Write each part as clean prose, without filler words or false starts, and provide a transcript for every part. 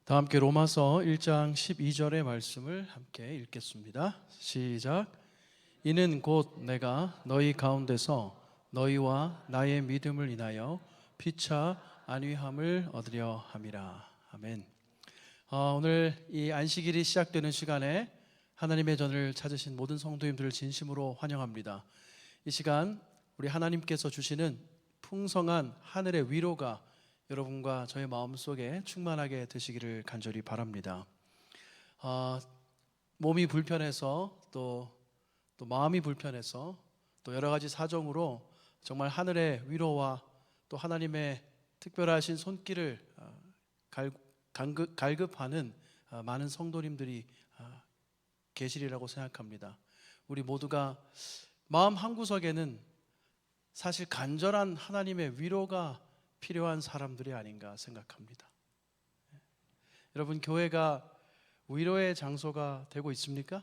다 함께 로마서 1장 12절의 말씀을 함께 읽겠습니다. 시작. 이는 곧 내가 너희 가운데서 너희와 나의 믿음을 인하여 피차 안위함을 얻으려 함이라. 아멘. 오늘 이 안식일이 시작되는 시간에 하나님의 전을 찾으신 모든 성도님들을 진심으로 환영합니다. 이 시간 우리 하나님께서 주시는 풍성한 하늘의 위로가 여러분과 저의 마음속에 충만하게 되시기를 간절히 바랍니다. 몸이 불편해서 또 마음이 불편해서 또 여러 가지 사정으로 정말 하늘의 위로와 또 하나님의 특별하신 손길을 갈급하는 많은 성도님들이 계시리라고 생각합니다. 우리 모두가 마음 한구석에는 사실 간절한 하나님의 위로가 필요한 사람들이 아닌가 생각합니다. 여러분, 교회가 위로의 장소가 되고 있습니까?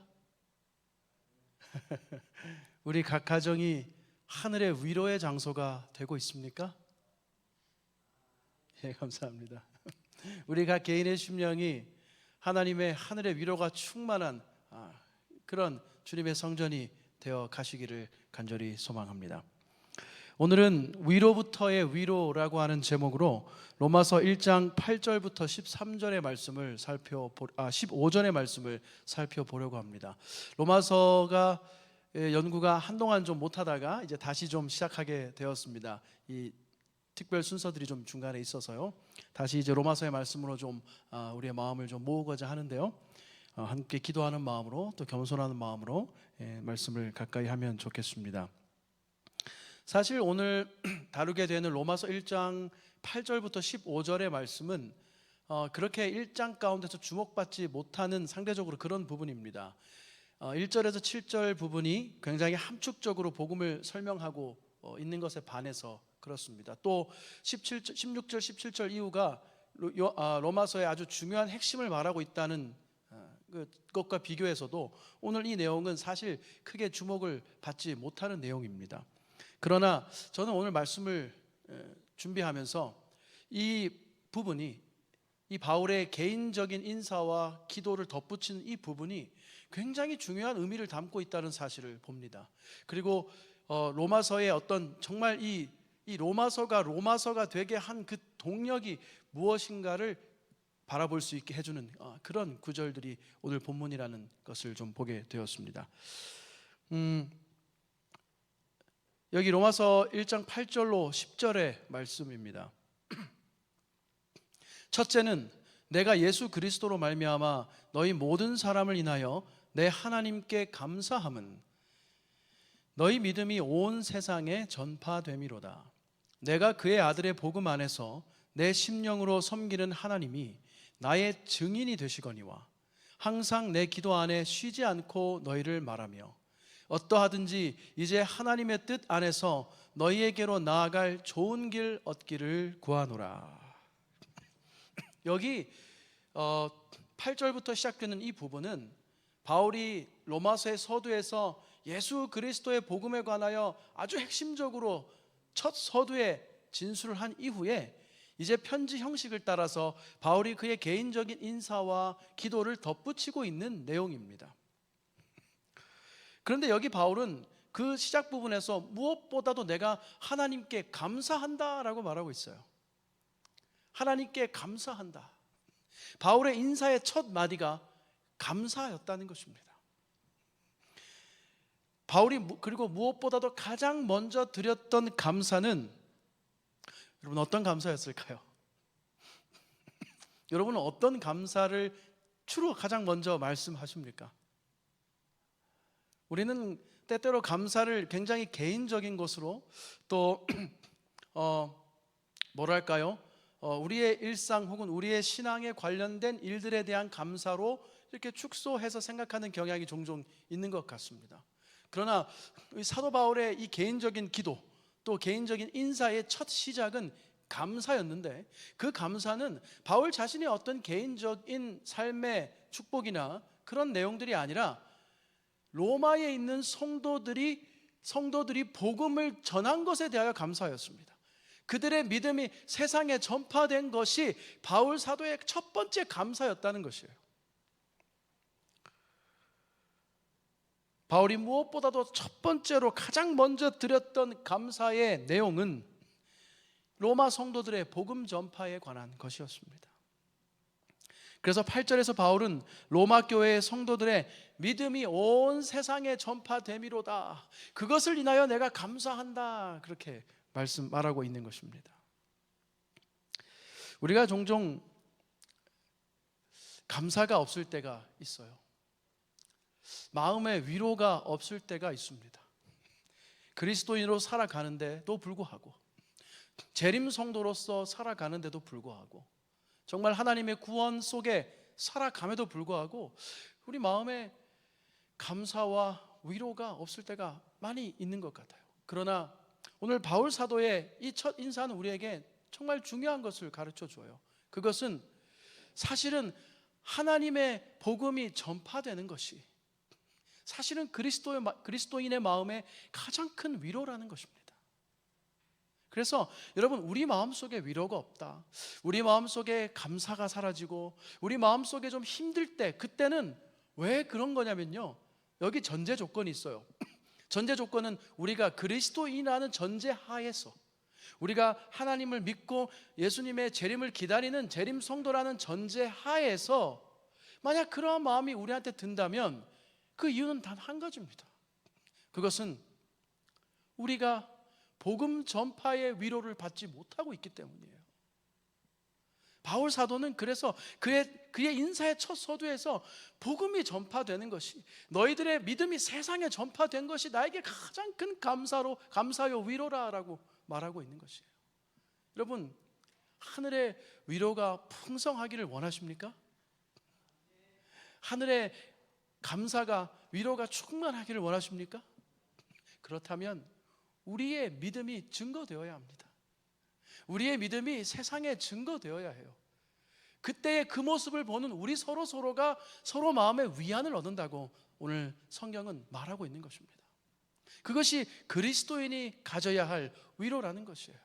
우리 각 가정이 하늘의 위로의 장소가 되고 있습니까? 예, 감사합니다. 우리 각 개인의 심령이 하나님의 하늘의 위로가 충만한 그런 주님의 성전이 되어 가시기를 간절히 소망합니다. 오늘은 위로부터의 위로라고 하는 제목으로 로마서 1장 8절부터 13절의 말씀을 15절의 말씀을 살펴보려고 합니다. 로마서가 연구가 한동안 좀 못하다가 이제 다시 좀 시작하게 되었습니다. 이 특별 순서들이 좀 중간에 있어서요. 다시 이제 로마서의 말씀으로 좀 우리의 마음을 좀 모으고자 하는데요. 함께 기도하는 마음으로 또 겸손하는 마음으로 말씀을 가까이 하면 좋겠습니다. 사실 오늘 다루게 되는 로마서 1장 8절부터 15절의 말씀은 그렇게 1장 가운데서 주목받지 못하는 상대적으로 그런 부분입니다. 1절에서 7절 부분이 굉장히 함축적으로 복음을 설명하고 있는 것에 반해서 그렇습니다. 또 16절, 17절 이후가 로마서의 아주 중요한 핵심을 말하고 있다는 것과 비교해서도 오늘 이 내용은 사실 크게 주목을 받지 못하는 내용입니다. 그러나 저는 오늘 말씀을 준비하면서 이 부분이 이 바울의 개인적인 인사와 기도를 덧붙이는 이 부분이 굉장히 중요한 의미를 담고 있다는 사실을 봅니다. 그리고 로마서의 어떤 정말 이 로마서가 되게 한 그 동력이 무엇인가를 바라볼 수 있게 해주는 그런 구절들이 오늘 본문이라는 것을 좀 보게 되었습니다. 여기 로마서 1장 8절로 10절의 말씀입니다. 첫째는 내가 예수 그리스도로 말미암아 너희 모든 사람을 인하여 내 하나님께 감사함은 너희 믿음이 온 세상에 전파됨이로다. 내가 그의 아들의 복음 안에서 내 심령으로 섬기는 하나님이 나의 증인이 되시거니와 항상 내 기도 안에 쉬지 않고 너희를 말하며 어떠하든지 이제 하나님의 뜻 안에서 너희에게로 나아갈 좋은 길 얻기를 구하노라. 여기 8절부터 시작되는 이 부분은 바울이 로마서의 서두에서 예수 그리스도의 복음에 관하여 아주 핵심적으로 첫 서두에 진술을 한 이후에 이제 편지 형식을 따라서 바울이 그의 개인적인 인사와 기도를 덧붙이고 있는 내용입니다. 그런데 여기 바울은 그 시작 부분에서 무엇보다도 내가 하나님께 감사한다라고 말하고 있어요. 하나님께 감사한다. 바울의 인사의 첫 마디가 감사였다는 것입니다. 바울이 그리고 무엇보다도 가장 먼저 드렸던 감사는 여러분 어떤 감사였을까요? 여러분은 어떤 감사를 주로 가장 먼저 말씀하십니까? 우리는 때때로 감사를 굉장히 개인적인 것으로 또 뭐랄까요? 우리의 일상 혹은 우리의 신앙에 관련된 일들에 대한 감사로 이렇게 축소해서 생각하는 경향이 종종 있는 것 같습니다. 그러나 사도 바울의 이 개인적인 기도 또 개인적인 인사의 첫 시작은 감사였는데 그 감사는 바울 자신의 어떤 개인적인 삶의 축복이나 그런 내용들이 아니라 로마에 있는 성도들이 복음을 전한 것에 대하여 감사였습니다. 그들의 믿음이 세상에 전파된 것이 바울 사도의 첫 번째 감사였다는 것이에요. 바울이 무엇보다도 첫 번째로 가장 먼저 드렸던 감사의 내용은 로마 성도들의 복음 전파에 관한 것이었습니다. 그래서 8절에서 바울은 로마 교회의 성도들의 믿음이 온 세상에 전파됨이로다, 그것을 인하여 내가 감사한다, 그렇게 말하고 있는 것입니다. 우리가 종종 감사가 없을 때가 있어요. 마음에 위로가 없을 때가 있습니다. 그리스도인으로 살아가는데도 불구하고, 재림 성도로서 살아가는데도 불구하고, 정말 하나님의 구원 속에 살아감에도 불구하고 우리 마음에 감사와 위로가 없을 때가 많이 있는 것 같아요. 그러나 오늘 바울 사도의 이 첫 인사는 우리에게 정말 중요한 것을 가르쳐 줘요. 그것은 사실은 하나님의 복음이 전파되는 것이 사실은 그리스도인의 마음에 가장 큰 위로라는 것입니다. 그래서 여러분, 우리 마음속에 위로가 없다, 우리 마음속에 감사가 사라지고 우리 마음속에 좀 힘들 때, 그때는 왜 그런 거냐면요, 여기 전제 조건이 있어요. 전제 조건은 우리가 그리스도인이라는 전제 하에서, 우리가 하나님을 믿고 예수님의 재림을 기다리는 재림 성도라는 전제 하에서 만약 그러한 마음이 우리한테 든다면 그 이유는 단 한 가지입니다. 그것은 우리가 복음 전파의 위로를 받지 못하고 있기 때문이에요. 바울 사도는 그래서 그의 인사의 첫 서두에서 복음이 전파되는 것이, 너희들의 믿음이 세상에 전파된 것이 나에게 가장 큰 감사요 위로라라고 말하고 있는 것이에요. 여러분, 하늘의 위로가 풍성하기를 원하십니까? 하늘의 감사가, 위로가 충만하기를 원하십니까? 그렇다면 우리의 믿음이 증거되어야 합니다. 우리의 믿음이 세상에 증거되어야 해요. 그때의 그 모습을 보는 우리 서로가 서로 마음의 위안을 얻는다고 오늘 성경은 말하고 있는 것입니다. 그것이 그리스도인이 가져야 할 위로라는 것이에요.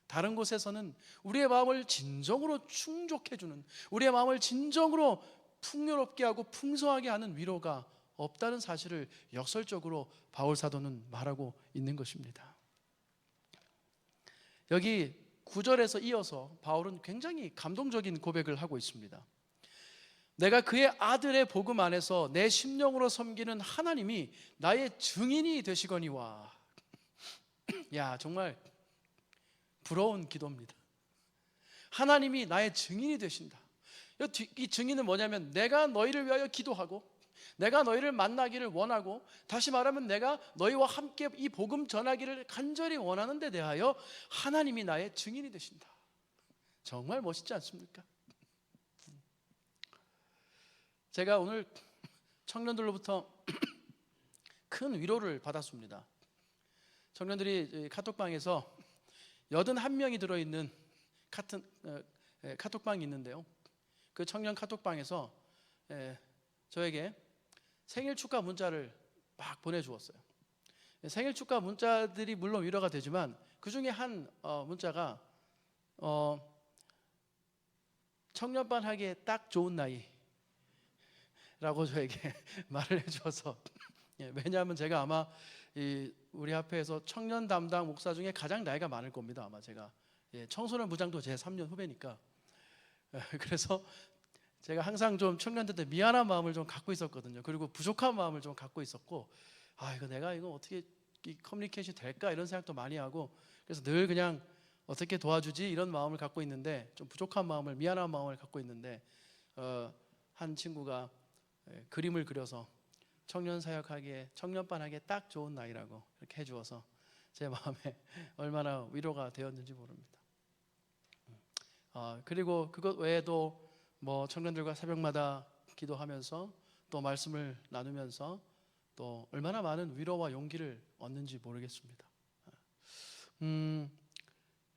다른 곳에서는 우리의 마음을 진정으로 충족해주는, 우리의 마음을 진정으로 풍요롭게 하고 풍성하게 하는 위로가 없다는 사실을 역설적으로 바울 사도는 말하고 있는 것입니다. 여기 9절에서 이어서 바울은 굉장히 감동적인 고백을 하고 있습니다. 내가 그의 아들의 복음 안에서 내 심령으로 섬기는 하나님이 나의 증인이 되시거니와. 야, 정말 부러운 기도입니다. 하나님이 나의 증인이 되신다. 이 증인은 뭐냐면, 내가 너희를 위하여 기도하고 내가 너희를 만나기를 원하고, 다시 말하면 내가 너희와 함께 이 복음 전하기를 간절히 원하는 데 대하여 하나님이 나의 증인이 되신다. 정말 멋있지 않습니까? 제가 오늘 청년들로부터 큰 위로를 받았습니다. 청년들이 카톡방에서 81명이 들어있는 카톡방이 있는데요, 그 청년 카톡방에서 저에게 생일 축하 문자를 막 보내주었어요. 생일 축하 문자들이 물론 위로가 되지만 그 중에 한 문자가 청년반 하기에 딱 좋은 나이라고 저에게 말을 해주어서, 왜냐하면 제가 아마 우리 앞에서 청년 담당 목사 중에 가장 나이가 많을 겁니다. 아마 제가 청소년 부장도 제 3년 후배니까. 그래서 제가 항상 좀 청년들한테 미안한 마음을 좀 갖고 있었거든요. 그리고 부족한 마음을 좀 갖고 있었고, 내가 이거 어떻게 커뮤니케이션이 될까 이런 생각도 많이 하고, 그래서 늘 그냥 어떻게 도와주지 이런 마음을 갖고 있는데, 좀 부족한 마음을, 미안한 마음을 갖고 있는데, 한 친구가 그림을 그려서 청년 사역하기에, 청년반 하기에 딱 좋은 나이라고 이렇게 해주어서 제 마음에 얼마나 위로가 되었는지 모릅니다. 그리고 그것 외에도 뭐 청년들과 새벽마다 기도하면서 또 말씀을 나누면서 또 얼마나 많은 위로와 용기를 얻는지 모르겠습니다.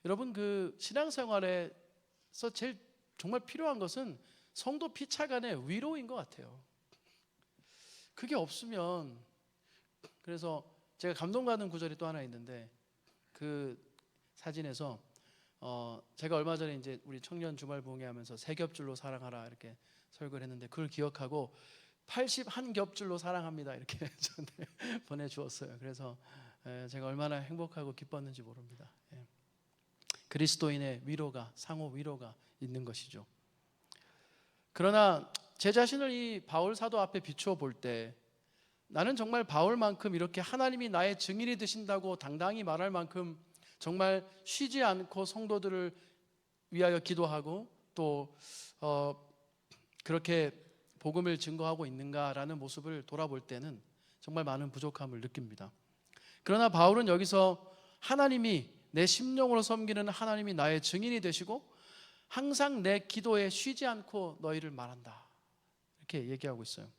여러분, 그 신앙생활에서 제일 정말 필요한 것은 성도 피차 간의 위로인 것 같아요. 그게 없으면, 그래서 제가 감동받는 구절이 또 하나 있는데, 그 사진에서 제가 얼마 전에 이제 우리 청년 주말 부흥회하면서 세 겹줄로 사랑하라 이렇게 설교를 했는데 그걸 기억하고 81겹줄로 사랑합니다 이렇게 저한테 보내주었어요. 그래서 제가 얼마나 행복하고 기뻤는지 모릅니다. 그리스도인의 위로가, 상호 위로가 있는 것이죠. 그러나 제 자신을 이 바울 사도 앞에 비추어 볼 때 나는 정말 바울만큼 이렇게 하나님이 나의 증인이 되신다고 당당히 말할 만큼 정말 쉬지 않고 성도들을 위하여 기도하고 또 그렇게 복음을 증거하고 있는가라는 모습을 돌아볼 때는 정말 많은 부족함을 느낍니다. 그러나 바울은 여기서 하나님이 내 심령으로 섬기는 하나님이 나의 증인이 되시고 항상 내 기도에 쉬지 않고 너희를 말한다 이렇게 얘기하고 있어요.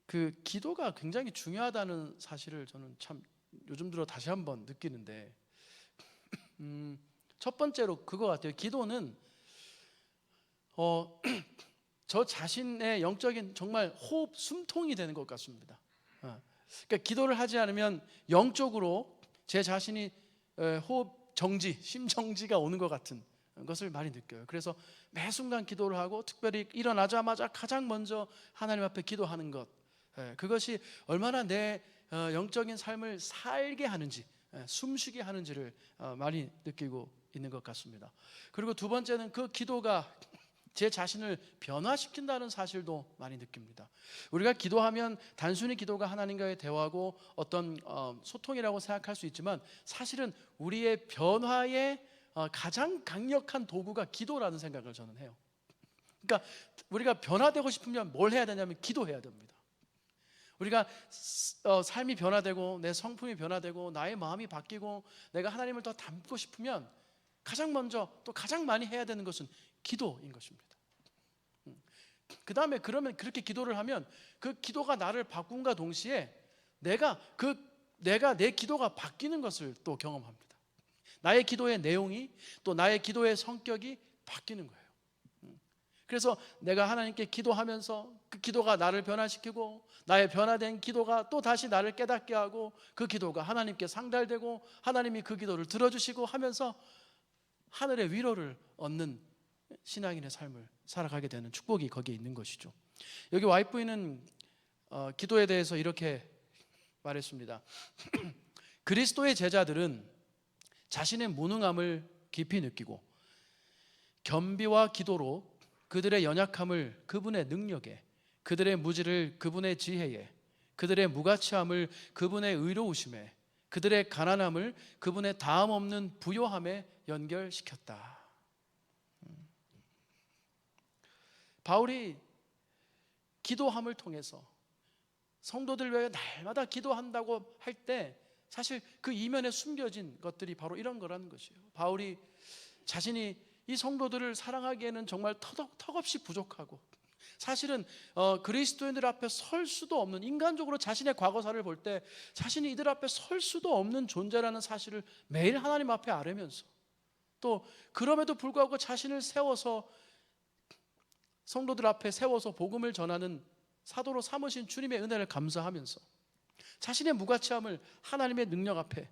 그 기도가 굉장히 중요하다는 사실을 저는 참 요즘 들어 다시 한번 느끼는데 첫 번째로 그거 같아요. 기도는 저 자신의 영적인 정말 호흡 숨통이 되는 것 같습니다. 그러니까 기도를 하지 않으면 영적으로 제 자신이 호흡 정지, 심정지가 오는 것 같은 것을 많이 느껴요. 그래서 매 순간 기도를 하고 특별히 일어나자마자 가장 먼저 하나님 앞에 기도하는 것, 그것이 얼마나 내 영적인 삶을 살게 하는지, 숨쉬게 하는지를 많이 느끼고 있는 것 같습니다. 그리고 두 번째는 그 기도가 제 자신을 변화시킨다는 사실도 많이 느낍니다. 우리가 기도하면 단순히 기도가 하나님과의 대화고 어떤 소통이라고 생각할 수 있지만 사실은 우리의 변화의 가장 강력한 도구가 기도라는 생각을 저는 해요. 그러니까 우리가 변화되고 싶으면 뭘 해야 되냐면 기도해야 됩니다. 우리가 삶이 변화되고 내 성품이 변화되고 나의 마음이 바뀌고 내가 하나님을 더 닮고 싶으면 가장 먼저 또 가장 많이 해야 되는 것은 기도인 것입니다. 그 다음에 그러면 그렇게 기도를 하면 그 기도가 나를 바꾼과 동시에 내가 내 기도가 바뀌는 것을 또 경험합니다. 나의 기도의 내용이 또 나의 기도의 성격이 바뀌는 거예요. 그래서 내가 하나님께 기도하면서 그 기도가 나를 변화시키고 나의 변화된 기도가 또 다시 나를 깨닫게 하고 그 기도가 하나님께 상달되고 하나님이 그 기도를 들어주시고 하면서 하늘의 위로를 얻는 신앙인의 삶을 살아가게 되는 축복이 거기에 있는 것이죠. 여기 와이프는 기도에 대해서 이렇게 말했습니다. 그리스도의 제자들은 자신의 무능함을 깊이 느끼고 겸비와 기도로 그들의 연약함을 그분의 능력에, 그들의 무지를 그분의 지혜에, 그들의 무가치함을 그분의 의로우심에, 그들의 가난함을 그분의 다음 없는 부요함에 연결시켰다. 바울이 기도함을 통해서 성도들 위해 날마다 기도한다고 할 때 사실 그 이면에 숨겨진 것들이 바로 이런 거라는 것이에요. 바울이 자신이 이 성도들을 사랑하기에는 정말 턱없이 부족하고 사실은 그리스도인들 앞에 설 수도 없는, 인간적으로 자신의 과거사를 볼 때 자신이 이들 앞에 설 수도 없는 존재라는 사실을 매일 하나님 앞에 아뢰면서 또 그럼에도 불구하고 자신을 세워서 성도들 앞에 세워서 복음을 전하는 사도로 삼으신 주님의 은혜를 감사하면서 자신의 무가치함을 하나님의 능력 앞에,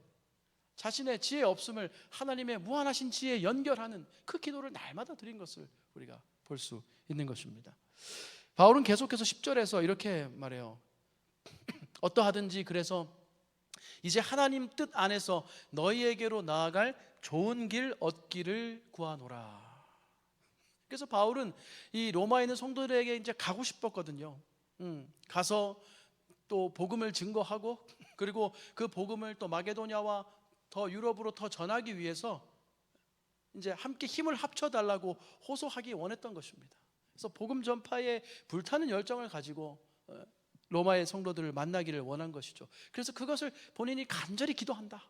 자신의 지혜 없음을 하나님의 무한하신 지혜에 연결하는 그 기도를 날마다 드린 것을 우리가 볼 수 있는 것입니다. 바울은 계속해서 10절에서 이렇게 말해요. 어떠하든지 그래서 이제 하나님 뜻 안에서 너희에게로 나아갈 좋은 길 얻기를 구하노라. 그래서 바울은 이 로마에 있는 성도들에게 이제 가고 싶었거든요. 가서 또 복음을 증거하고 그리고 그 복음을 또 마게도냐와 더 유럽으로 더 전하기 위해서 이제 함께 힘을 합쳐달라고 호소하기 원했던 것입니다. 그래서 복음 전파에 불타는 열정을 가지고 로마의 성도들을 만나기를 원한 것이죠. 그래서 그것을 본인이 간절히 기도한다,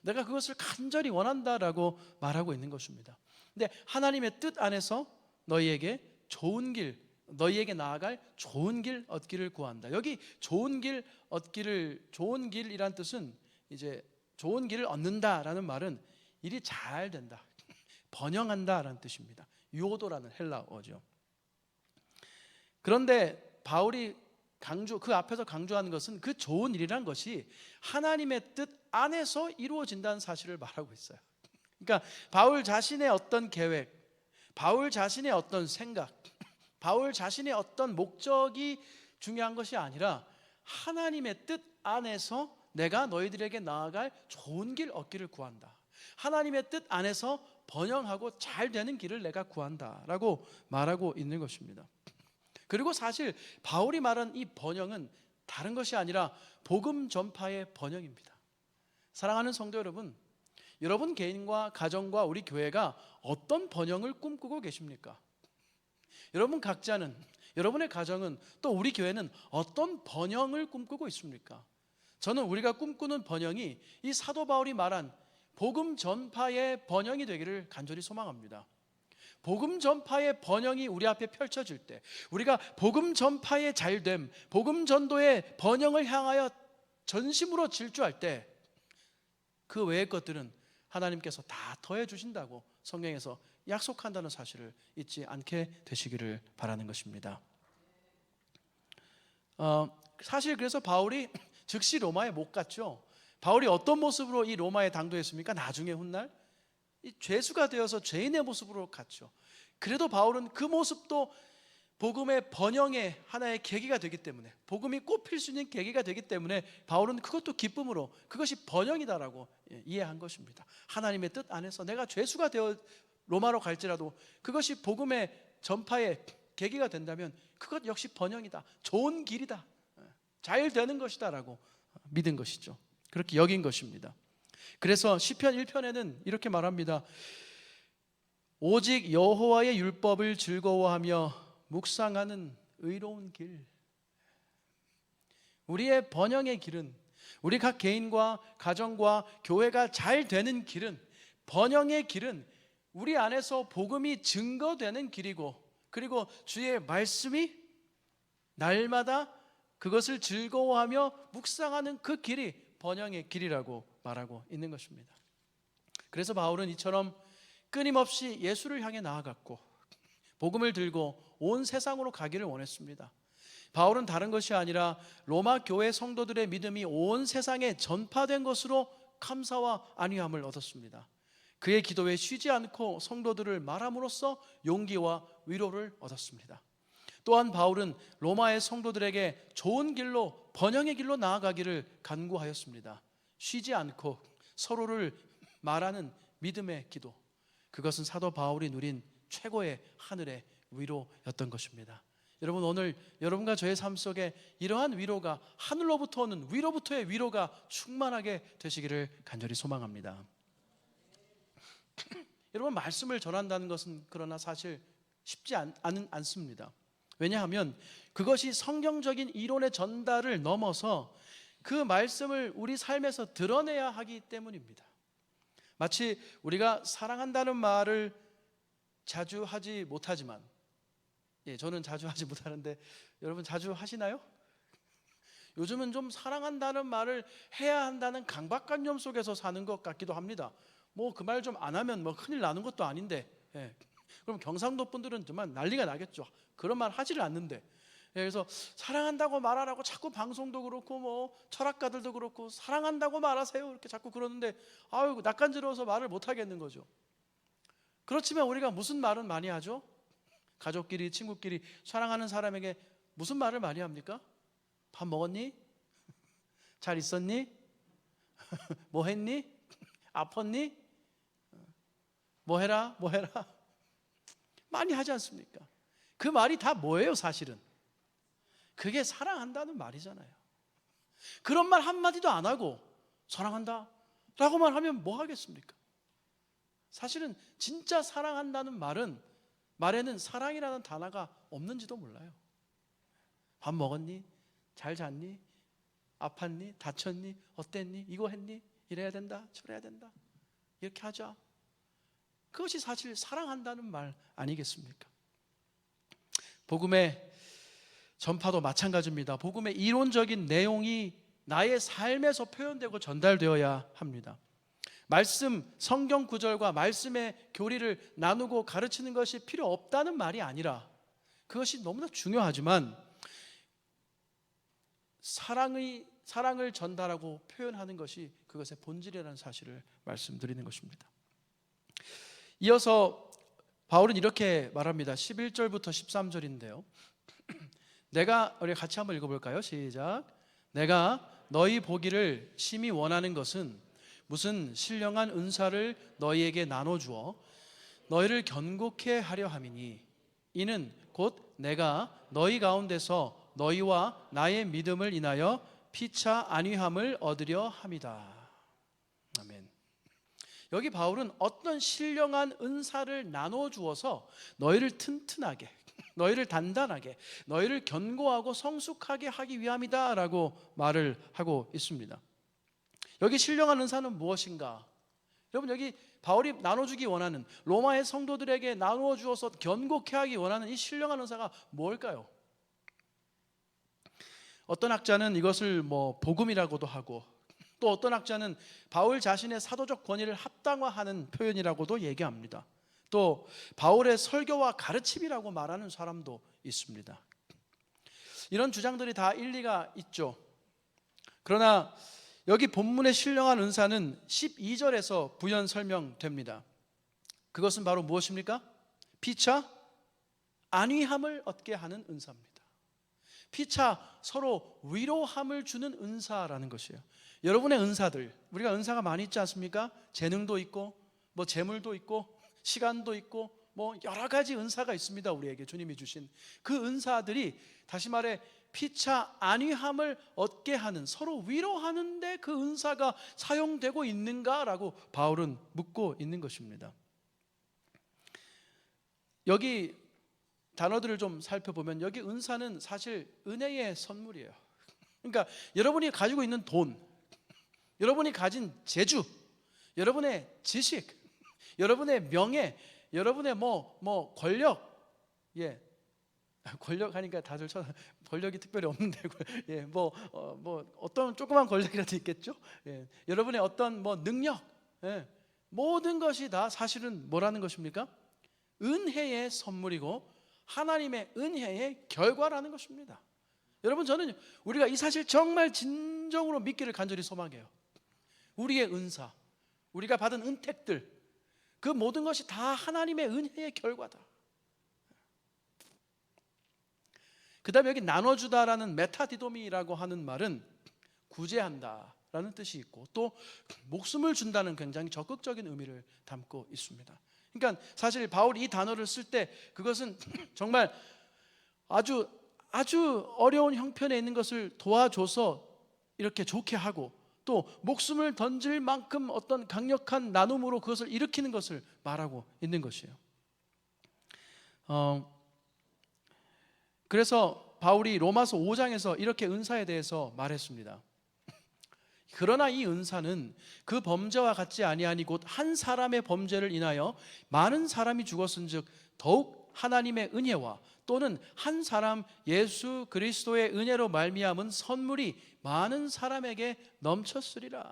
내가 그것을 간절히 원한다라고 말하고 있는 것입니다. 근데 하나님의 뜻 안에서 너희에게 좋은 길, 너희에게 나아갈 좋은 길 얻기를 구한다. 여기 좋은 길 얻기를, 좋은 길이란 뜻은 이제 좋은 길을 얻는다라는 말은 일이 잘 된다, 번영한다라는 뜻입니다. 유오도라는 헬라어죠. 그런데 바울이 그 앞에서 강조하는 것은 그 좋은 일이란 것이 하나님의 뜻 안에서 이루어진다는 사실을 말하고 있어요. 그러니까 바울 자신의 어떤 계획, 바울 자신의 어떤 생각, 바울 자신의 어떤 목적이 중요한 것이 아니라 하나님의 뜻 안에서 내가 너희들에게 나아갈 좋은 길 얻기를 구한다. 하나님의 뜻 안에서 번영하고 잘 되는 길을 내가 구한다라고 말하고 있는 것입니다. 그리고 사실 바울이 말한 이 번영은 다른 것이 아니라 복음 전파의 번영입니다. 사랑하는 성도 여러분, 여러분 개인과 가정과 우리 교회가 어떤 번영을 꿈꾸고 계십니까? 여러분 각자는, 여러분의 가정은, 또 우리 교회는 어떤 번영을 꿈꾸고 있습니까? 저는 우리가 꿈꾸는 번영이 이 사도 바울이 말한 복음 전파의 번영이 되기를 간절히 소망합니다. 복음 전파의 번영이 우리 앞에 펼쳐질 때, 우리가 복음 전파의 잘됨, 복음 전도의 번영을 향하여 전심으로 질주할 때, 그 외의 것들은 하나님께서 다 더해 주신다고 성경에서 약속한다는 사실을 잊지 않게 되시기를 바라는 것입니다. 사실 그래서 바울이 즉시 로마에 못 갔죠. 바울이 어떤 모습으로 이 로마에 당도했습니까? 나중에 훗날 이 죄수가 되어서 죄인의 모습으로 갔죠. 그래도 바울은 그 모습도 복음의 번영의 하나의 계기가 되기 때문에, 복음이 꽃필 수 있는 계기가 되기 때문에 바울은 그것도 기쁨으로 그것이 번영이다라고 이해한 것입니다. 하나님의 뜻 안에서 내가 죄수가 되어 로마로 갈지라도 그것이 복음의 전파의 계기가 된다면 그것 역시 번영이다, 좋은 길이다, 잘 되는 것이다 라고 믿은 것이죠. 그렇게 여긴 것입니다. 그래서 시편 1편에는 이렇게 말합니다. 오직 여호와의 율법을 즐거워하며 묵상하는 의로운 길. 우리의 번영의 길은, 우리 각 개인과 가정과 교회가 잘 되는 길은, 번영의 길은 우리 안에서 복음이 증거되는 길이고, 그리고 주의 말씀이 날마다 그것을 즐거워하며 묵상하는 그 길이 번영의 길이라고 말하고 있는 것입니다. 그래서 바울은 이처럼 끊임없이 예수를 향해 나아갔고 복음을 들고 온 세상으로 가기를 원했습니다. 바울은 다른 것이 아니라 로마 교회 성도들의 믿음이 온 세상에 전파된 것으로 감사와 안위함을 얻었습니다. 그의 기도에 쉬지 않고 성도들을 말함으로써 용기와 위로를 얻었습니다. 또한 바울은 로마의 성도들에게 좋은 길로, 번영의 길로 나아가기를 간구하였습니다. 쉬지 않고 서로를 말하는 믿음의 기도, 그것은 사도 바울이 누린 최고의 하늘의 위로였던 것입니다. 여러분, 오늘 여러분과 저의 삶 속에 이러한 위로가, 하늘로부터 오는 위로부터의 위로가 충만하게 되시기를 간절히 소망합니다. 여러분, 말씀을 전한다는 것은 그러나 사실 쉽지 않습니다. 왜냐하면 그것이 성경적인 이론의 전달을 넘어서 그 말씀을 우리 삶에서 드러내야 하기 때문입니다. 마치 우리가 사랑한다는 말을 자주 하지 못하지만, 저는 자주 하지 못하는데 여러분 자주 하시나요? 요즘은 좀 사랑한다는 말을 해야 한다는 강박관념 속에서 사는 것 같기도 합니다. 뭐 그 말 좀 안 하면 뭐 큰일 나는 것도 아닌데, 그럼 경상도 분들은 정말 난리가 나겠죠. 그런 말 하지를 않는데, 그래서 사랑한다고 말하라고 자꾸 방송도 그렇고 뭐 철학가들도 그렇고 사랑한다고 말하세요 이렇게 자꾸 그러는데, 아유 낯간지러워서 말을 못 하겠는 거죠. 그렇지만 우리가 무슨 말은 많이 하죠? 가족끼리, 친구끼리 사랑하는 사람에게 무슨 말을 많이 합니까? 밥 먹었니? 잘 있었니? 뭐 했니? 아팠니? 뭐 해라? 뭐 해라? 많이 하지 않습니까? 그 말이 다 뭐예요 사실은? 그게 사랑한다는 말이잖아요. 그런 말 한마디도 안 하고 사랑한다 라고만 하면 뭐 하겠습니까? 사실은 진짜 사랑한다는 말에는 사랑이라는 단어가 없는지도 몰라요. 밥 먹었니? 잘 잤니? 아팠니? 다쳤니? 어땠니? 이거 했니? 이래야 된다 저래야 된다 이렇게 하자. 그것이 사실 사랑한다는 말 아니겠습니까? 복음의 전파도 마찬가지입니다. 복음의 이론적인 내용이 나의 삶에서 표현되고 전달되어야 합니다. 말씀, 성경 구절과 말씀의 교리를 나누고 가르치는 것이 필요 없다는 말이 아니라, 그것이 너무나 중요하지만 사랑을 전달하고 표현하는 것이 그것의 본질이라는 사실을 말씀드리는 것입니다. 이어서 바울은 이렇게 말합니다. 11절부터 13절인데요. 우리 같이 한번 읽어볼까요? 시작. 내가 너희 보기를 심히 원하는 것은 무슨 신령한 은사를 너희에게 나눠주어 너희를 견고케 하려 함이니 이는 곧 내가 너희 가운데서 너희와 나의 믿음을 인하여 피차 안위함을 얻으려 함이다. 아멘. 여기 바울은 어떤 신령한 은사를 나눠주어서 너희를 튼튼하게, 너희를 단단하게, 너희를 견고하고 성숙하게 하기 위함이다 라고 말을 하고 있습니다. 여기 신령한 은사는 무엇인가? 여러분, 여기 바울이 나눠주기 원하는, 로마의 성도들에게 나누어 주어서 견고케 하기 원하는 이 신령한 은사가 뭘까요? 어떤 학자는 이것을 복음이라고도 하고, 또 어떤 학자는 바울 자신의 사도적 권위를 합당화하는 표현이라고도 얘기합니다. 또 바울의 설교와 가르침이라고 말하는 사람도 있습니다. 이런 주장들이 다 일리가 있죠. 그러나 여기 본문의 신령한 은사는 12절에서 부연 설명됩니다. 그것은 바로 무엇입니까? 피차 안위함을 얻게 하는 은사입니다. 피차 서로 위로함을 주는 은사라는 것이에요. 여러분의 은사들, 우리가 은사가 많이 있지 않습니까? 재능도 있고 재물도 있고 시간도 있고 여러 가지 은사가 있습니다. 우리에게 주님이 주신 그 은사들이, 다시 말해 피차 안위함을 얻게 하는, 서로 위로하는 데 그 은사가 사용되고 있는가라고 바울은 묻고 있는 것입니다. 여기 단어들을 좀 살펴보면 여기 은사는 사실 은혜의 선물이에요. 그러니까 여러분이 가지고 있는 돈, 여러분이 가진 재주, 여러분의 지식, 여러분의 명예, 여러분의 권력, 권력 하니까 다들 권력이 특별히 없는데, 어떤 조그만 권력이라도 있겠죠. 여러분의 어떤 능력, 모든 것이 다 사실은 뭐라는 것입니까? 은혜의 선물이고 하나님의 은혜의 결과라는 것입니다. 여러분, 저는 우리가 이 사실 정말 진정으로 믿기를 간절히 소망해요. 우리의 은사, 우리가 받은 은택들, 그 모든 것이 다 하나님의 은혜의 결과다. 그 다음에 여기 나눠주다라는 메타디도미라고 하는 말은 구제한다라는 뜻이 있고, 또 목숨을 준다는 굉장히 적극적인 의미를 담고 있습니다. 그러니까 사실 바울이 이 단어를 쓸 때 그것은 정말 아주 어려운 형편에 있는 것을 도와줘서 이렇게 좋게 하고, 또 목숨을 던질 만큼 어떤 강력한 나눔으로 그것을 일으키는 것을 말하고 있는 것이에요. 그래서 바울이 로마서 5장에서 이렇게 은사에 대해서 말했습니다. 그러나 이 은사는 그 범죄와 같지 아니하니 곧 한 사람의 범죄를 인하여 많은 사람이 죽었은즉 더욱 하나님의 은혜와 또는 한 사람 예수 그리스도의 은혜로 말미암은 선물이 많은 사람에게 넘쳤으리라.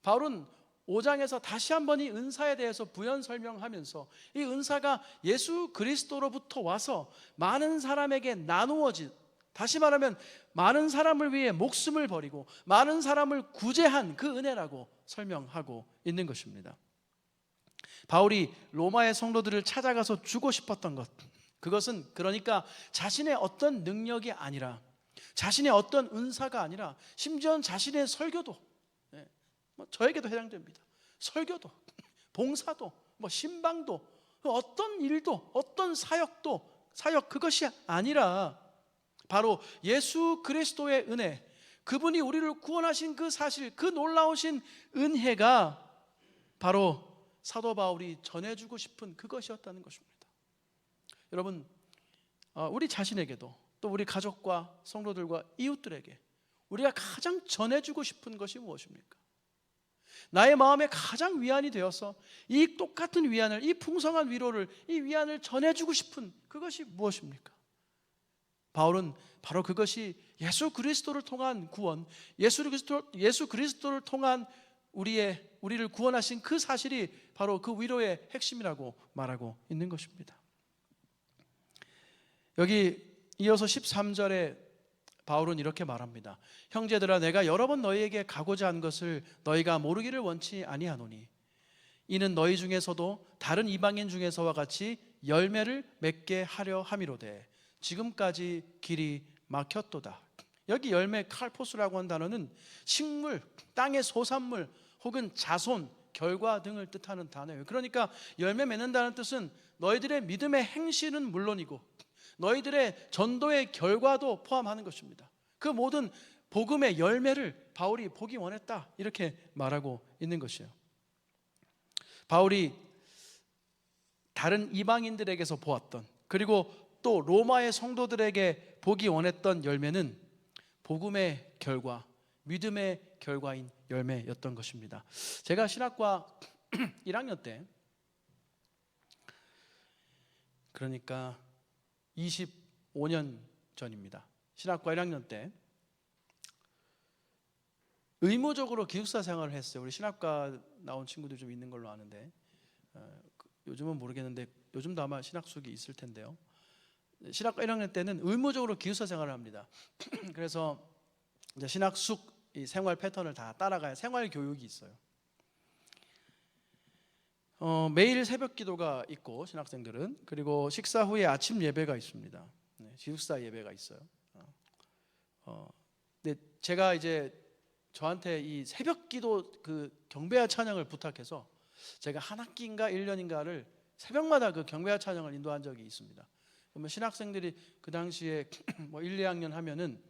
바울은 5장에서 다시 한번 이 은사에 대해서 부연 설명하면서 이 은사가 예수 그리스도로부터 와서 많은 사람에게 나누어진, 다시 말하면 많은 사람을 위해 목숨을 버리고 많은 사람을 구제한 그 은혜라고 설명하고 있는 것입니다. 바울이 로마의 성도들을 찾아가서 주고 싶었던 것, 그것은 그러니까 자신의 어떤 능력이 아니라, 자신의 어떤 은사가 아니라, 심지어는 자신의 설교도, 저에게도 해당됩니다. 설교도, 봉사도, 신방도, 어떤 일도, 어떤 사역, 그것이 아니라 바로 예수 그리스도의 은혜, 그분이 우리를 구원하신 그 사실, 그 놀라우신 은혜가 바로 사도 바울이 전해주고 싶은 그것이었다는 것입니다. 여러분, 우리 자신에게도, 또 우리 가족과 성도들과 이웃들에게 우리가 가장 전해주고 싶은 것이 무엇입니까? 나의 마음에 가장 위안이 되어서 이 똑같은 위안을, 이 풍성한 위로를, 이 위안을 전해주고 싶은 그것이 무엇입니까? 바울은 바로 그것이 예수 그리스도를 통한 구원, 예수 그리스도를 통한 우리를 구원하신 그 사실이 바로 그 위로의 핵심이라고 말하고 있는 것입니다. 여기 이어서 13절에 바울은 이렇게 말합니다. 형제들아, 내가 여러 번 너희에게 가고자 한 것을 너희가 모르기를 원치 아니하노니 이는 너희 중에서도 다른 이방인 중에서와 같이 열매를 맺게 하려 함이로되 지금까지 길이 막혔도다. 여기 열매 칼포스라고 한 단어는 식물, 땅의 소산물 혹은 자손, 결과 등을 뜻하는 단어예요. 그러니까 열매 맺는다는 뜻은 너희들의 믿음의 행실은 물론이고 너희들의 전도의 결과도 포함하는 것입니다. 그 모든 복음의 열매를 바울이 보기 원했다, 이렇게 말하고 있는 것이에요. 바울이 다른 이방인들에게서 보았던, 그리고 또 로마의 성도들에게 보기 원했던 열매는 복음의 결과, 믿음의 결과인 열매였던 것입니다. 제가 신학과 1학년 때, 그러니까 25년 전입니다. 신학과 1학년 때 의무적으로 기숙사 생활을 했어요. 우리 신학과 나온 친구들 좀 있는 걸로 아는데, 요즘은 모르겠는데 요즘도 아마 신학숙이 있을 텐데요. 신학과 1학년 때는 의무적으로 기숙사 생활을 합니다. 그래서 이제 신학숙 이 생활 패턴을 다 따라가야 생활 교육이 있어요. 매일 새벽 기도가 있고 신학생들은, 그리고 식사 후에 아침 예배가 있습니다. 기숙사 예배가 있어요. 근데 제가 이제 저한테 이 새벽 기도 그 경배와 찬양을 부탁해서 제가 한 학기인가 1년인가를 새벽마다 그 경배와 찬양을 인도한 적이 있습니다. 그러면 신학생들이 그 당시에 뭐 1, 2학년 하면은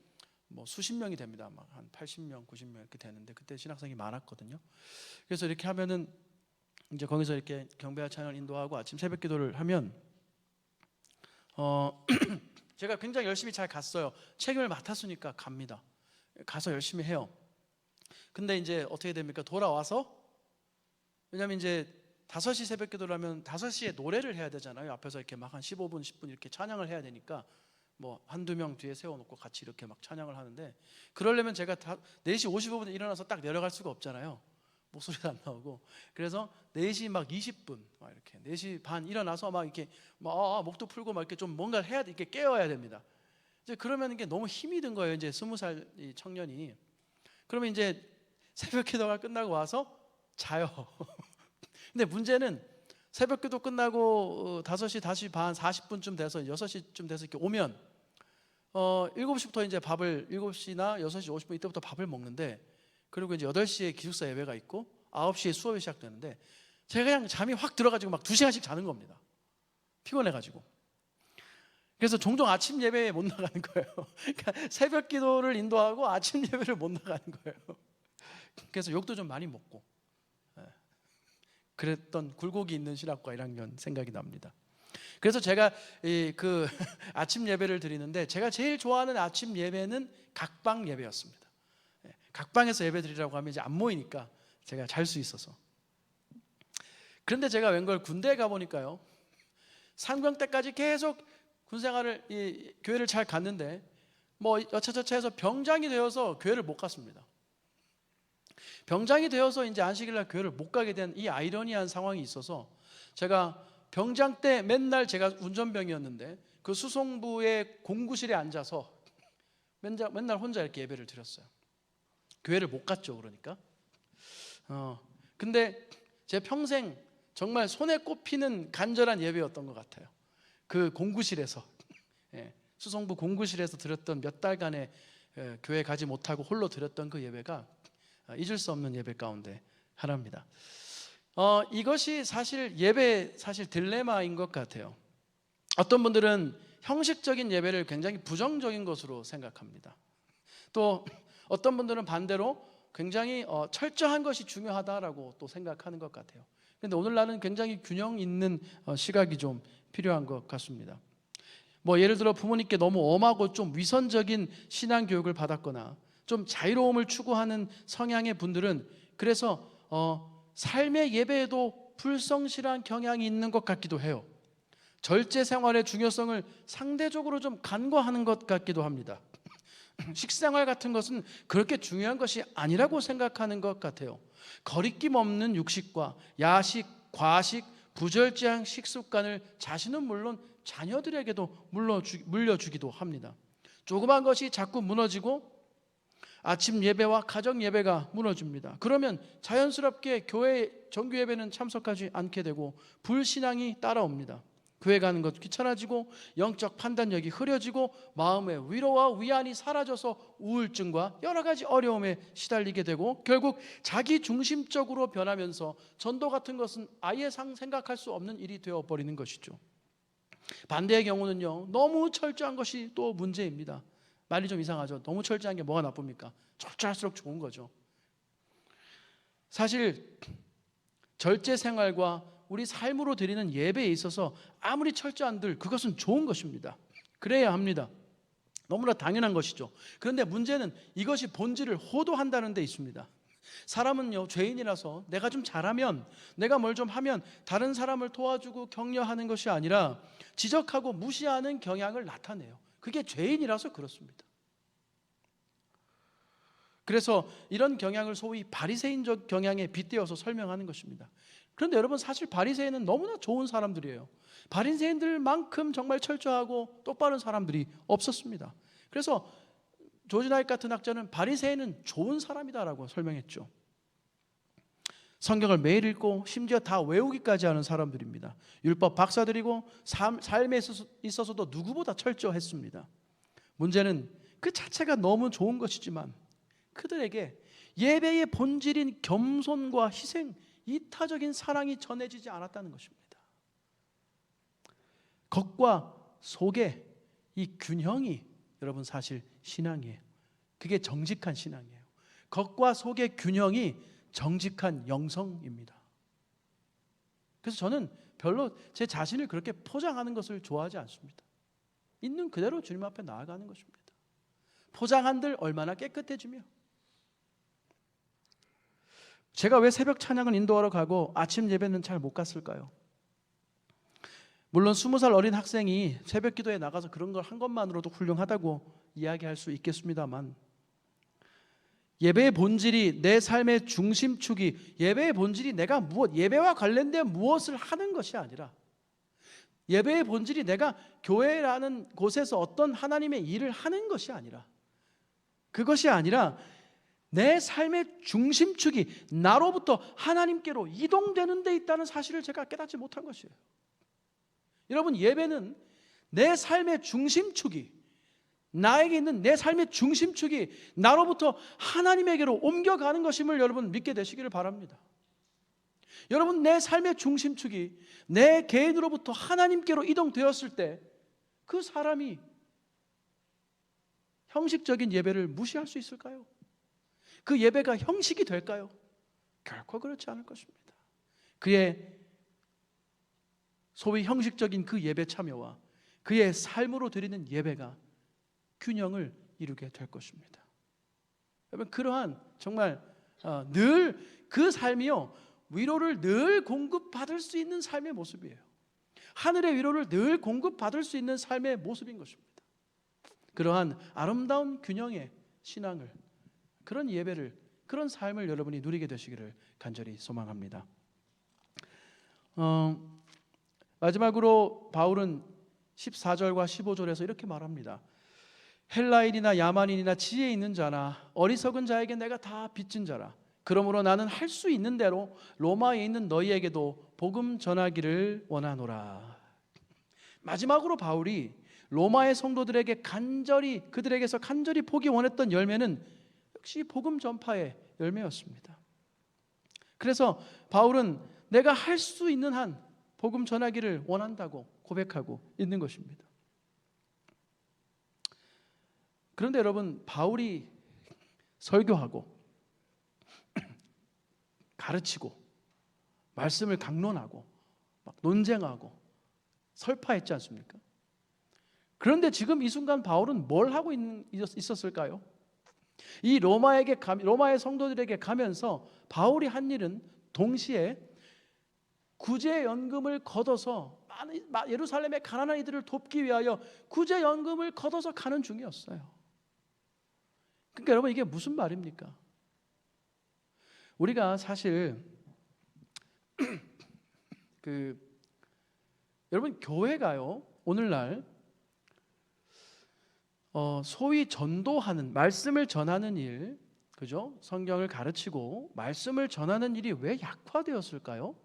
뭐 수십 명이 됩니다. 막 한 80명, 90명 이렇게 되는데 그때 신학생이 많았거든요. 그래서 이렇게 하면은 이제 거기서 이렇게 경배와 찬양을 인도하고 아침 새벽 기도를 하면 제가 굉장히 열심히 잘 갔어요. 책임을 맡았으니까 갑니다. 가서 열심히 해요. 근데 이제 어떻게 됩니까? 돌아와서, 왜냐면 이제 5시 새벽 기도를 하면 5시에 노래를 해야 되잖아요. 앞에서 이렇게 막 한 15분, 10분 이렇게 찬양을 해야 되니까 뭐 한두 명 뒤에 세워놓고 같이 이렇게 막 찬양을 하는데, 그러려면 제가 4시 55분에 일어나서 딱 내려갈 수가 없잖아요. 목소리도 안 나오고. 그래서 4시 막 20분 막 이렇게 4시 반 일어나서 막 이렇게 막 목도 풀고 막 이렇게 좀 뭔가를 해야 돼. 이렇게 깨워야 됩니다. 이제 그러면 이게 너무 힘이 든 거예요. 이제 20살 이 청년이. 그러면 이제 새벽 기도가 끝나고 와서 자요. 근데 문제는 새벽 기도 끝나고 5시, 5시 반, 40분쯤 돼서 6시쯤 돼서 이렇게 오면 7시부터 이제 밥을 7시나 6시 50분 이때부터 밥을 먹는데, 그리고 이제 8시에 기숙사 예배가 있고 9시에 수업이 시작되는데 제가 그냥 잠이 확 들어가지고 막 2시간씩 자는 겁니다. 피곤해가지고. 그래서 종종 아침 예배에 못 나가는 거예요. 그러니까 새벽 기도를 인도하고 아침 예배를 못 나가는 거예요. 그래서 욕도 좀 많이 먹고 그랬던 굴곡이 있는 신학과 1학년 생각이 납니다. 그래서 제가 그 아침 예배를 드리는데 제가 제일 좋아하는 아침 예배는 각방 예배였습니다. 각방에서 예배 드리라고 하면 이제 안 모이니까 제가 잘 수 있어서. 그런데 제가 웬걸 군대에 가보니까요, 상병 때까지 계속 군생활을 교회를 잘 갔는데 뭐 여차저차 해서 병장이 되어서 교회를 못 갔습니다. 병장이 되어서 이제 안식일날 교회를 못 가게 된 이 아이러니한 상황이 있어서, 제가 병장 때 맨날 제가 운전병이었는데 그 수송부의 공구실에 앉아서 맨날 혼자 이렇게 예배를 드렸어요. 교회를 못 갔죠. 그러니까 근데 제 평생 정말 손에 꼽히는 간절한 예배였던 것 같아요. 그 공구실에서 수송부 공구실에서 드렸던 몇 달간의 교회 가지 못하고 홀로 드렸던 그 예배가 잊을 수 없는 예배 가운데 하나입니다. 이것이 사실 예배 딜레마인 것 같아요. 어떤 분들은 형식적인 예배를 굉장히 부정적인 것으로 생각합니다. 또 어떤 분들은 반대로 굉장히 철저한 것이 중요하다라고 또 생각하는 것 같아요. 그런데 오늘날은 굉장히 균형 있는 시각이 좀 필요한 것 같습니다. 뭐 예를 들어 부모님께 너무 엄하고 좀 위선적인 신앙 교육을 받았거나 좀 자유로움을 추구하는 성향의 분들은 그래서 삶의 예배에도 불성실한 경향이 있는 것 같기도 해요. 절제 생활의 중요성을 상대적으로 좀 간과하는 것 같기도 합니다. 식생활 같은 것은 그렇게 중요한 것이 아니라고 생각하는 것 같아요. 거리낌 없는 육식과 야식, 과식, 부절제한 식습관을 자신은 물론 자녀들에게도 물려주기도 합니다. 조그만 것이 자꾸 무너지고 아침 예배와 가정 예배가 무너집니다. 그러면 자연스럽게 교회 정규 예배는 참석하지 않게 되고 불신앙이 따라옵니다. 교회 가는 것 귀찮아지고 영적 판단력이 흐려지고 마음의 위로와 위안이 사라져서 우울증과 여러 가지 어려움에 시달리게 되고 결국 자기 중심적으로 변하면서 전도 같은 것은 아예 생각할 수 없는 일이 되어버리는 것이죠. 반대의 경우는요, 너무 철저한 것이 또 문제입니다. 말이 좀 이상하죠. 너무 철저한 게 뭐가 나쁩니까? 철저할수록 좋은 거죠. 사실 절제 생활과 우리 삶으로 드리는 예배에 있어서 아무리 철저한들 그것은 좋은 것입니다. 그래야 합니다. 너무나 당연한 것이죠. 그런데 문제는 이것이 본질을 호도한다는 데 있습니다. 사람은요, 죄인이라서 내가 좀 잘하면, 내가 뭘 좀 하면 다른 사람을 도와주고 격려하는 것이 아니라 지적하고 무시하는 경향을 나타내요. 그게 죄인이라서 그렇습니다. 그래서 이런 경향을 소위 바리새인적 경향에 빗대어서 설명하는 것입니다. 그런데 여러분, 사실 바리새인은 너무나 좋은 사람들이에요. 바리새인들만큼 정말 철저하고 똑바른 사람들이 없었습니다. 그래서 조지 나이트 같은 학자는 바리새인은 좋은 사람이다라고 설명했죠. 성경을 매일 읽고 심지어 다 외우기까지 하는 사람들입니다. 율법 박사들이고 삶에 있어서도 누구보다 철저했습니다. 문제는 그 자체가 너무 좋은 것이지만 그들에게 예배의 본질인 겸손과 희생, 이타적인 사랑이 전해지지 않았다는 것입니다. 겉과 속의 이 균형이 여러분 사실 신앙이에요. 그게 정직한 신앙이에요. 겉과 속의 균형이 정직한 영성입니다. 그래서 저는 별로 제 자신을 그렇게 포장하는 것을 좋아하지 않습니다. 있는 그대로 주님 앞에 나아가는 것입니다. 포장한들 얼마나 깨끗해지며. 제가 왜 새벽 찬양을 인도하러 가고 아침 예배는 잘 못 갔을까요? 물론 20살 어린 학생이 새벽 기도에 나가서 그런 걸 한 것만으로도 훌륭하다고 이야기할 수 있겠습니다만, 예배의 본질이 내 삶의 중심축이, 예배의 본질이 내가 예배와 관련된 무엇을 하는 것이 아니라, 예배의 본질이 내가 교회라는 곳에서 어떤 하나님의 일을 하는 것이 아니라, 그것이 아니라 내 삶의 중심축이 나로부터 하나님께로 이동되는 데 있다는 사실을 제가 깨닫지 못한 것이에요. 여러분, 예배는 내 삶의 중심축이, 나에게 있는 내 삶의 중심축이 나로부터 하나님에게로 옮겨가는 것임을 여러분 믿게 되시기를 바랍니다. 여러분, 내 삶의 중심축이 내 개인으로부터 하나님께로 이동되었을 때 그 사람이 형식적인 예배를 무시할 수 있을까요? 그 예배가 형식이 될까요? 결코 그렇지 않을 것입니다. 그의 소위 형식적인 그 예배 참여와 그의 삶으로 드리는 예배가 균형을 이루게 될 것입니다. 여러분, 그러한 정말 늘 그 삶이요, 위로를 늘 공급받을 수 있는 삶의 모습이에요. 하늘의 위로를 늘 공급받을 수 있는 삶의 모습인 것입니다. 그러한 아름다운 균형의 신앙을, 그런 예배를, 그런 삶을 여러분이 누리게 되시기를 간절히 소망합니다. 마지막으로 바울은 14절과 15절에서 이렇게 말합니다. 헬라인이나 야만인이나 지혜 있는 자나 어리석은 자에게 내가 다 빚진 자라. 그러므로 나는 할 수 있는 대로 로마에 있는 너희에게도 복음 전하기를 원하노라. 마지막으로 바울이 로마의 성도들에게 그들에게서 간절히 보기 원했던 열매는 역시 복음 전파의 열매였습니다. 그래서 바울은 내가 할 수 있는 한 복음 전하기를 원한다고 고백하고 있는 것입니다. 그런데 여러분, 바울이 설교하고 가르치고 말씀을 강론하고 막 논쟁하고 설파했지 않습니까? 그런데 지금 이 순간 바울은 뭘 하고 있었을까요? 이 로마의 성도들에게 가면서 바울이 한 일은 동시에 구제연금을 걷어서 예루살렘의 가난한 이들을 돕기 위하여 구제연금을 걷어서 가는 중이었어요. 그러니까 여러분, 이게 무슨 말입니까? 우리가 사실 여러분, 교회가요, 오늘날 소위 전도하는, 말씀을 전하는 일, 그죠? 성경을 가르치고 말씀을 전하는 일이 왜 약화되었을까요?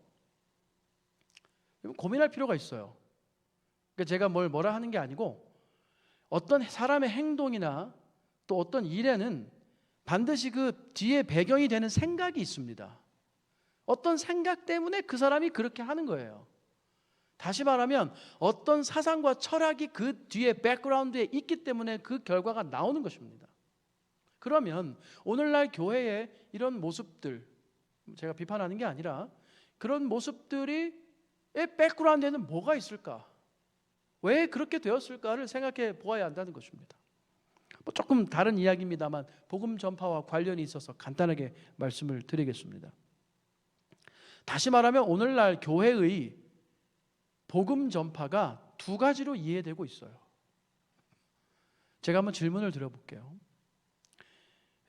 고민할 필요가 있어요. 그러니까 제가 뭐라 하는 게 아니고, 어떤 사람의 행동이나 또 어떤 일에는 반드시 그 뒤에 배경이 되는 생각이 있습니다. 어떤 생각 때문에 그 사람이 그렇게 하는 거예요. 다시 말하면 어떤 사상과 철학이 그 뒤에 백그라운드에 있기 때문에 그 결과가 나오는 것입니다. 그러면 오늘날 교회의 이런 모습들, 제가 비판하는 게 아니라 그런 모습들이 백그라운드에는 뭐가 있을까? 왜 그렇게 되었을까를 생각해 보아야 한다는 것입니다. 조금 다른 이야기입니다만 복음 전파와 관련이 있어서 간단하게 말씀을 드리겠습니다. 다시 말하면 오늘날 교회의 복음 전파가 두 가지로 이해되고 있어요. 제가 한번 질문을 드려볼게요.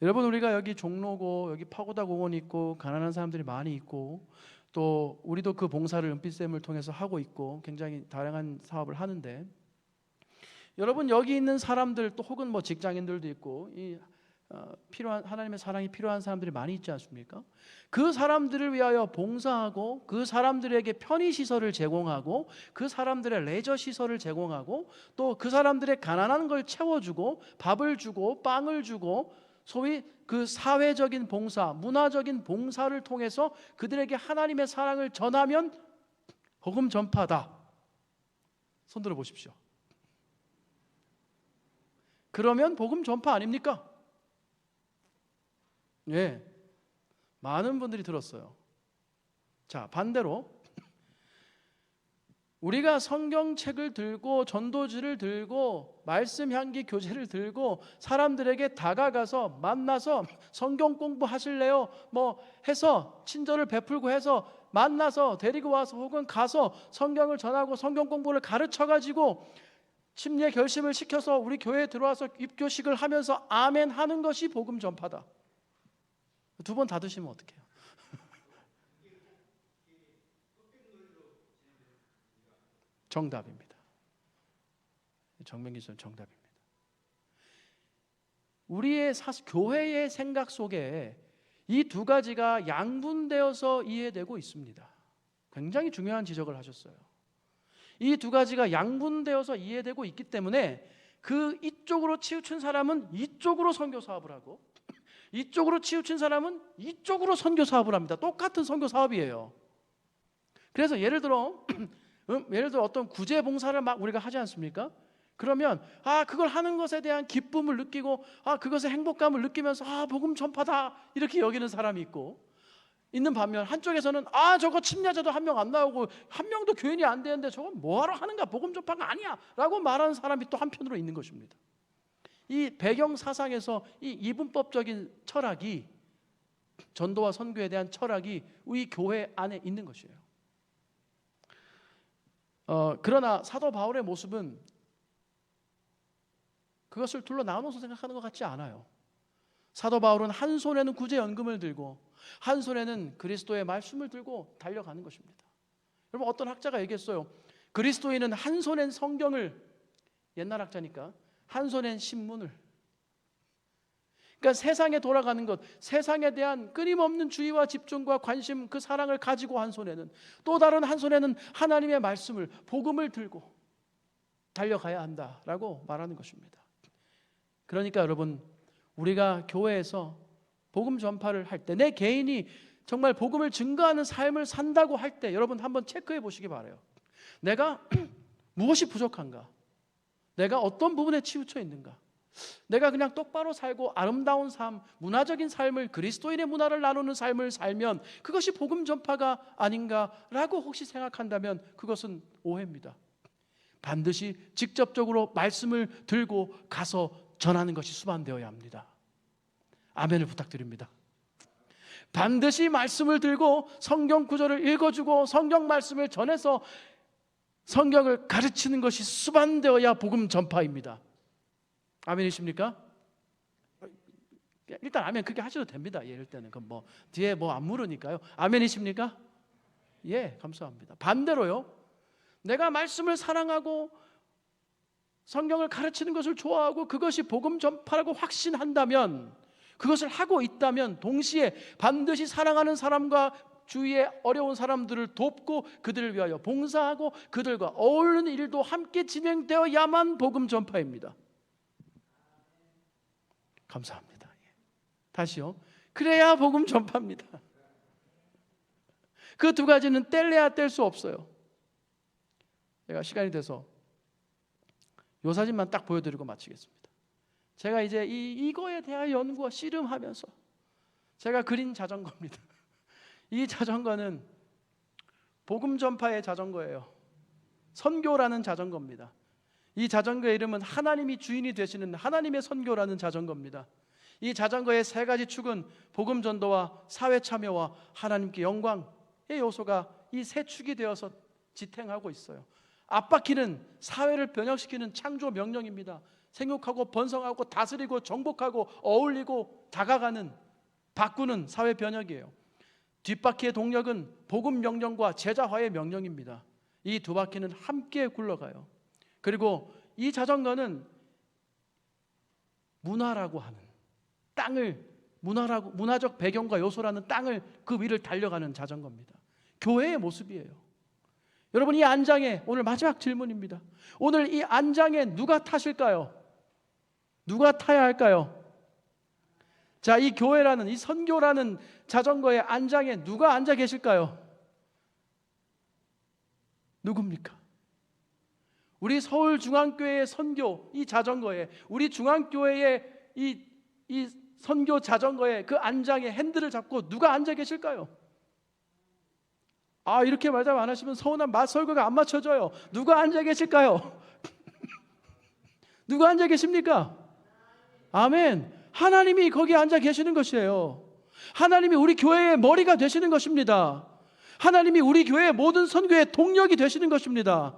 여러분, 우리가 여기 종로고 여기 파고다 공원이 있고 가난한 사람들이 많이 있고 또 우리도 그 봉사를 은빛샘을 통해서 하고 있고 굉장히 다양한 사업을 하는데, 여러분 여기 있는 사람들 또 혹은 뭐 직장인들도 있고 필요한 하나님의 사랑이 필요한 사람들이 많이 있지 않습니까? 그 사람들을 위하여 봉사하고 그 사람들에게 편의 시설을 제공하고 그 사람들의 레저 시설을 제공하고 또 그 사람들의 가난한 걸 채워주고 밥을 주고 빵을 주고 소위 그 사회적인 봉사, 문화적인 봉사를 통해서 그들에게 하나님의 사랑을 전하면 복음 전파다. 손 들어 보십시오. 그러면 복음 전파 아닙니까? 예, 많은 분들이 들었어요. 자, 반대로 우리가 성경책을 들고 전도지를 들고 말씀 향기 교재를 들고 사람들에게 다가가서 만나서 성경 공부하실래요? 뭐 해서 친절을 베풀고 해서 만나서 데리고 와서 혹은 가서 성경을 전하고 성경 공부를 가르쳐가지고 침례 결심을 시켜서 우리 교회에 들어와서 입교식을 하면서 아멘 하는 것이 복음 전파다. 두 번 다 드시면 어떡해요? 정답입니다. 정명기 씨는 정답입니다. 우리의 교회의 생각 속에 이 두 가지가 양분되어서 이해되고 있습니다. 굉장히 중요한 지적을 하셨어요. 이 두 가지가 양분되어서 이해되고 있기 때문에 그 이쪽으로 치우친 사람은 이쪽으로 선교 사업을 하고 이쪽으로 치우친 사람은 이쪽으로 선교 사업을 합니다. 똑같은 선교 사업이에요. 그래서 예를 들어 어떤 구제 봉사를 막 우리가 하지 않습니까? 그러면 그걸 하는 것에 대한 기쁨을 느끼고 그것의 행복감을 느끼면서 복음 전파다 이렇게 여기는 사람이 있는 반면 한쪽에서는 저거 침례자도 한 명 안 나오고 한 명도 교인이 안 되는데 저건 뭐하러 하는가, 복음 전파가 아니야 라고 말하는 사람이 또 한편으로 있는 것입니다. 이 배경 사상에서 이 이분법적인 철학이, 전도와 선교에 대한 철학이 우리 교회 안에 있는 것이에요. 그러나 사도 바울의 모습은 그것을 둘러 나눠서 생각하는 것 같지 않아요. 사도 바울은 한 손에는 구제연금을 들고 한 손에는 그리스도의 말씀을 들고 달려가는 것입니다. 여러분, 어떤 학자가 얘기했어요. 그리스도인은 한 손엔 성경을, 옛날 학자니까 한 손엔 신문을, 그러니까 세상에 돌아가는 것, 세상에 대한 끊임없는 주의와 집중과 관심, 그 사랑을 가지고 한 손에는, 또 다른 한 손에는 하나님의 말씀을, 복음을 들고 달려가야 한다라고 말하는 것입니다. 그러니까 여러분, 우리가 교회에서 복음 전파를 할 때, 내 개인이 정말 복음을 증거하는 삶을 산다고 할 때 여러분 한번 체크해 보시기 바라요. 내가 무엇이 부족한가? 내가 어떤 부분에 치우쳐 있는가? 내가 그냥 똑바로 살고 아름다운 삶, 문화적인 삶을, 그리스도인의 문화를 나누는 삶을 살면 그것이 복음 전파가 아닌가라고 혹시 생각한다면 그것은 오해입니다. 반드시 직접적으로 말씀을 들고 가서 전하는 것이 수반되어야 합니다. 아멘을 부탁드립니다. 반드시 말씀을 들고 성경 구절을 읽어주고 성경 말씀을 전해서 성경을 가르치는 것이 수반되어야 복음 전파입니다. 아멘이십니까? 일단 아멘 그렇게 하셔도 됩니다. 이럴 때는 그럼 뭐 뒤에 뭐 안 물으니까요. 아멘이십니까? 예, 감사합니다. 반대로요, 내가 말씀을 사랑하고 성경을 가르치는 것을 좋아하고 그것이 복음 전파라고 확신한다면, 그것을 하고 있다면 동시에 반드시 사랑하는 사람과 주위에 어려운 사람들을 돕고 그들을 위하여 봉사하고 그들과 어울리는 일도 함께 진행되어야만 복음 전파입니다. 감사합니다. 다시요. 그래야 복음 전파입니다. 그 두 가지는 뗄래야 뗄 수 없어요. 제가 시간이 돼서 요 사진만 딱 보여드리고 마치겠습니다. 제가 이제 이거에 대한 연구와 씨름하면서 제가 그린 자전거입니다. 이 자전거는 복음 전파의 자전거예요. 선교라는 자전거입니다. 이 자전거의 이름은 하나님이 주인이 되시는 하나님의 선교라는 자전거입니다. 이 자전거의 세 가지 축은 복음 전도와 사회 참여와 하나님께 영광의 요소가 이 세 축이 되어서 지탱하고 있어요. 앞바퀴는 사회를 변혁시키는 창조 명령입니다. 생육하고 번성하고 다스리고 정복하고 어울리고 다가가는, 바꾸는 사회 변혁이에요. 뒷바퀴의 동력은 복음 명령과 제자화의 명령입니다. 이 두 바퀴는 함께 굴러가요. 그리고 이 자전거는 문화라고 하는 땅을, 문화적 배경과 요소라는 땅을, 그 위를 달려가는 자전거입니다. 교회의 모습이에요. 여러분, 이 안장에, 오늘 마지막 질문입니다. 오늘 이 안장에 누가 타실까요? 누가 타야 할까요? 자, 이 교회라는, 이 선교라는 자전거의 안장에 누가 앉아 계실까요? 누굽니까? 우리 서울중앙교회의 선교, 이 자전거에, 우리 중앙교회의 이 선교 자전거에 그 안장에 핸들을 잡고 누가 앉아 계실까요? 이렇게 말씀 안 하시면 서운한 설교가 안 맞춰져요. 누가 앉아 계실까요? 누가 앉아 계십니까? 아멘. 하나님이 거기에 앉아 계시는 것이에요. 하나님이 우리 교회의 머리가 되시는 것입니다. 하나님이 우리 교회의 모든 선교의 동력이 되시는 것입니다.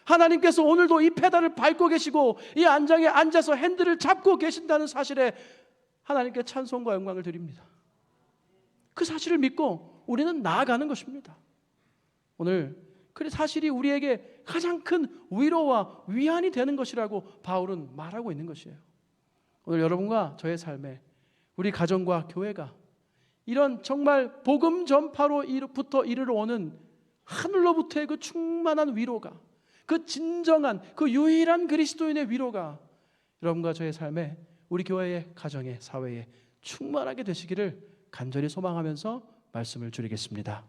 하나님께서 오늘도 이 페달을 밟고 계시고 이 안장에 앉아서 핸들을 잡고 계신다는 사실에 하나님께 찬송과 영광을 드립니다. 그 사실을 믿고 우리는 나아가는 것입니다. 오늘 그 사실이 우리에게 가장 큰 위로와 위안이 되는 것이라고 바울은 말하고 있는 것이에요. 오늘 여러분과 저의 삶에 우리 가정과 교회가 이런 정말 복음 전파로부터 이르러 오는 하늘로부터의 그 충만한 위로가, 그 진정한, 그 유일한 그리스도인의 위로가 여러분과 저의 삶에, 우리 교회의 가정의 사회에 충만하게 되시기를 간절히 소망하면서 말씀을 드리겠습니다.